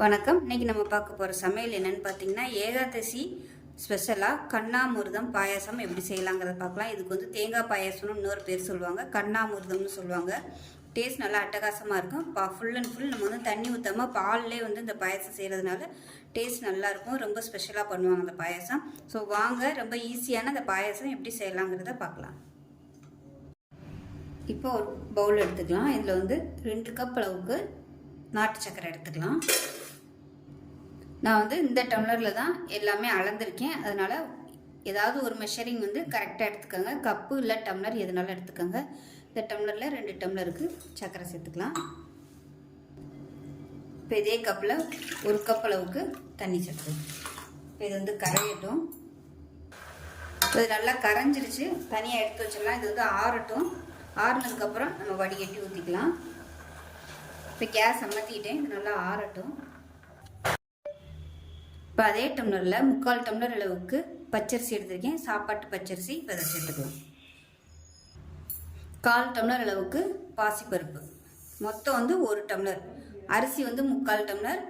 வணக்கம். இன்னைக்கு நம்ம பார்க்க போகிற சமையல் என்னன்னு பார்த்தீங்கன்னா, ஏகாதசி ஸ்பெஷலாக கண்ணாமிர்தம் பாயாசம் எப்படி செய்யலாங்கிறத பார்க்கலாம். இதுக்கு வந்து தேங்காய் பாயாசம்னு இன்னொரு பேர் சொல்லுவாங்க, கண்ணாமிர்தம்னு சொல்லுவாங்க. டேஸ்ட் நல்லா அட்டகாசமாக இருக்கும். ஃபுல் அண்ட் ஃபுல் நம்ம வந்து தண்ணி ஊற்றாமல் பால்லே வந்து இந்த பாயாசம் செய்கிறதுனால டேஸ்ட் நல்லாயிருக்கும். ரொம்ப ஸ்பெஷலாக பண்ணுவாங்க அந்த பாயாசம். ஸோ வாங்க, ரொம்ப ஈஸியான அந்த பாயாசம் எப்படி செய்யலாங்கிறத பார்க்கலாம். இப்போ ஒரு பவுல் எடுத்துக்கலாம். இதில் வந்து 2 கப் அளவுக்கு நாட்டு சர்க்கரை எடுத்துக்கலாம். நான் வந்து இந்த டம்ளரில் தான் எல்லாமே அளந்திருக்கேன். அதனால் ஏதாவது ஒரு மெஷரிங் வந்து கரெக்டாக எடுத்துக்கோங்க. கப்பு இல்லை டம்ளர் எதுனாலும் எடுத்துக்கோங்க. இந்த டம்ளரில் 2 டம்ளருக்கு சர்க்கரை சேர்த்துக்கலாம். இப்போ இதே கப்பில் 1 கப் அளவுக்கு தண்ணி சேர்த்துக்கலாம். இப்போ இது வந்து கரையட்டும். இப்போ இது நல்லா கரைஞ்சிருச்சு, தனியாக எடுத்து வச்சிடலாம். இது வந்து ஆறட்டும். ஆறுனதுக்கப்புறம் நம்ம வடிகட்டி ஊற்றிக்கலாம். இப்போ கேஸ் அமர்த்திக்கிட்டேன், இது நல்லா ஆறட்டும். இப்போ அதே டம்ளரில் 3/4 டம்ளர் அளவுக்கு பச்சரிசி எடுத்திருக்கேன், சாப்பாட்டு பச்சரிசி. இப்போ அதை சேர்த்துக்கலாம். 1/4 டம்ளர் அளவுக்கு பாசிப்பருப்பு. மொத்தம் வந்து 1 டம்ளர். அரிசி வந்து 3/4 டம்ளர்,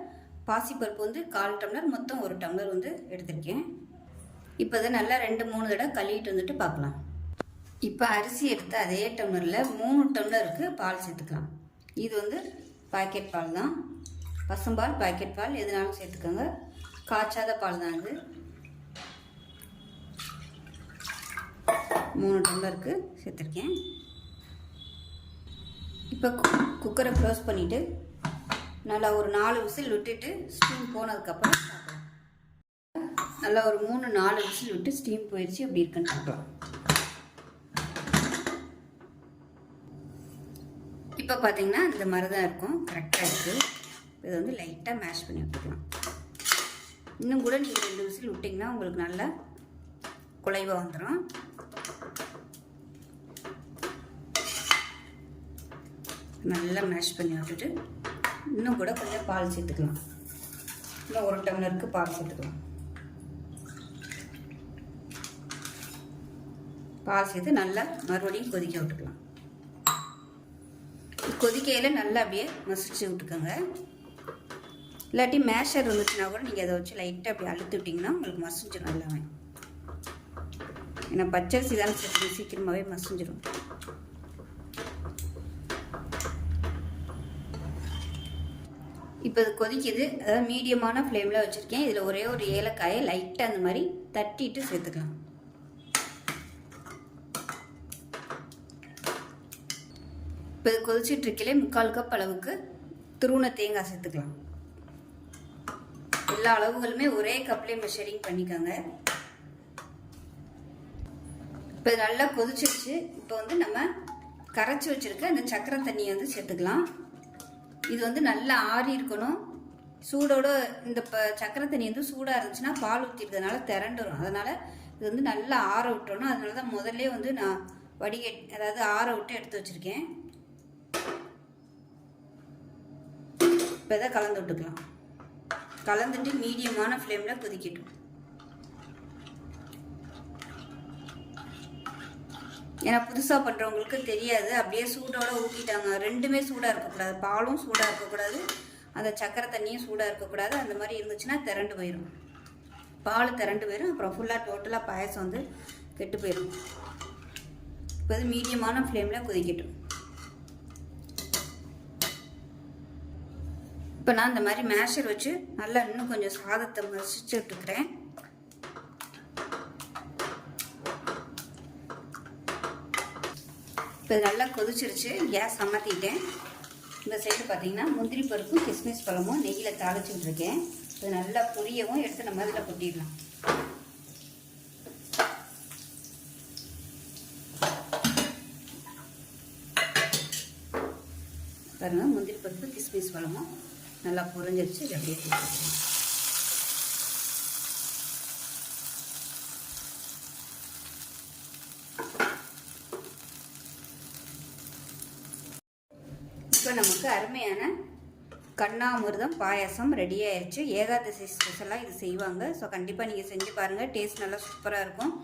பாசிப்பருப்பு வந்து 1/4 டம்ளர், மொத்தம் 1 டம்ளர் வந்து எடுத்திருக்கேன். இப்போ அதை நல்லா 2-3 தடவை கழுவிட்டு வந்துட்டு பார்க்கலாம். இப்போ அரிசி எடுத்து அதே டம்ளரில் 3 டம்ளருக்கு பால் சேர்த்துக்கலாம். இது வந்து பாக்கெட் பால் தான், பசும்பால், பாக்கெட் பால் எதுனாலும் சேர்த்துக்கோங்க. காய்ச்சாத பால் தான் இது. 3 டம்ளருக்கு சேர்த்துருக்கேன். இப்போ குக்கரை க்ளோஸ் பண்ணிவிட்டு நல்லா ஒரு 4 விசில் விட்டுட்டு ஸ்டீம் போனதுக்கப்புறம் பார்க்கலாம். நல்லா ஒரு 3-4 விசில் விட்டு ஸ்டீம் போயிடுச்சு, எப்படி இருக்குன்னு பார்க்கலாம். இப்போ பார்த்தீங்கன்னா இந்த மாதிரி தான் இருக்கும், கரெக்டாக இருக்குது. இதை வந்து லைட்டாக மேஷ் பண்ணி விட்டுக்கலாம். இன்னும் கூட நீங்கள் 2 விசில் விட்டிங்கன்னா உங்களுக்கு நல்லா குழைவாக வந்துடும். நல்லா மேஷ் பண்ணி விட்டுட்டு இன்னும் கூட கொஞ்சம் பால் சேர்த்துக்கலாம். இன்னும் 1 டம்ளருக்கு பால் சேர்த்துக்கலாம். பால் சேர்த்து நல்லா மறுபடியும் கொதிக்க விட்டுக்கலாம். கொதிக்கையில் நல்லா அப்படியே மசிச்சு விட்டுக்கோங்க. இல்லாட்டி மேஷர் இருந்துச்சுன்னா கூட நீங்கள் அதை வச்சு லைட்டாக அப்படி அழுத்து விட்டிங்கன்னா உங்களுக்கு மசிஞ்சிடும் எல்லாமே. ஏன்னா பச்சரிசி தானே சேர்த்து சீக்கிரமாகவே மசிஞ்சிடும். இப்போ இது கொதிக்குது, அதாவது மீடியமான ஃப்ளேமில் வச்சுருக்கேன். இதில் ஒரே ஒரு ஏலக்காயை லைட்டாக அந்த மாதிரி தட்டிட்டு சேர்த்துக்கலாம். இப்போ இது கொதிச்சுட்டு இருக்கலே 3/4 கப் அளவுக்கு துருவன தேங்காய் சேர்த்துக்கலாம். எல்லா அளவுகளுமே ஒரே கப்லேயே மெஷரிங் பண்ணிக்கோங்க. இப்போ இது நல்லா கொதிச்சிருச்சு. இப்போ வந்து நம்ம கரைச்சி வச்சுருக்க இந்த சக்கரை தண்ணியை வந்து சேர்த்துக்கலாம். இது வந்து நல்லா ஆறி இருக்கணும். சூடோட இந்த சக்கரை தண்ணி வந்து சூடாக இருந்துச்சுன்னா பால் ஊற்றிருக்கிறதுனால திரண்டுரும். அதனால் இது வந்து நல்லா ஆற விட்டணும். அதனால தான் முதல்ல வந்து நான் அதாவது ஆற விட்டு எடுத்து வச்சுருக்கேன். இப்போ இதை கலந்து விட்டுக்கலாம். கலந்துட்டு மீடியமான ஃப்ளேமில் கொதிக்கட்டும். ஏன்னா புதுசாக பண்ணுறவங்களுக்கு தெரியாது, அப்படியே சூடோடு ஊற்றிட்டாங்க. ரெண்டுமே சூடாக இருக்கக்கூடாது, பாலும் சூடாக இருக்கக்கூடாது, அந்த சக்கரை தண்ணியும் சூடாக இருக்கக்கூடாது. அந்த மாதிரி இருந்துச்சுன்னா திரண்டு போயிடும், பால் திரண்டு போயிடும். அப்புறம் ஃபுல்லாக டோட்டலாக பாயசம் வந்து கெட்டு போயிடும். இப்போ இது மீடியமான ஃப்ளேமில் கொதிக்கட்டும். இப்போ நான் இந்த மாதிரி மேஷர் வச்சு நல்லா இன்னும் கொஞ்சம் சாதத்தை மசிச்சு விட்டுக்கிறேன். இப்போ நல்லா கொதிச்சிருச்சு, கேஸ் அமர்த்திட்டேன். இந்த சைடு பார்த்தீங்கன்னா முந்திரி பருப்பும் கிஸ்மிஸ் பழமும் நெய்யில் தாளிச்சு விட்டுருக்கேன். இது நல்லா பொரியவும் எடுத்து நம்ம இதில் கொட்டிடலாம். பாருங்க, முந்திரி பருப்பு கிஸ்மிஸ் பழமும் நல்லா பொரிஞ்சிருச்சு. அப்படியே இப்போ நமக்கு அருமையான கண்ணாமிர்தம் பாயாசம் ரெடி ஆயிடுச்சு. ஏகாதசி ஸ்பெஷலாக இது செய்வாங்க. ஸோ கண்டிப்பாக நீங்கள் செஞ்சு பாருங்கள், டேஸ்ட் நல்லா சூப்பராக இருக்கும்.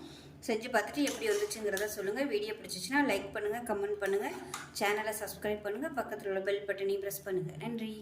செஞ்சு பார்த்துட்டு எப்படி வந்துச்சுங்கிறத சொல்லுங்கள். வீடியோ பிடிச்சிச்சின்னா லைக் பண்ணுங்கள், கமெண்ட் பண்ணுங்கள், சேனலை சப்ஸ்கிரைப் பண்ணுங்கள், பக்கத்தில் உள்ள பெல் பட்டனையும் ப்ரெஸ் பண்ணுங்கள். நன்றி.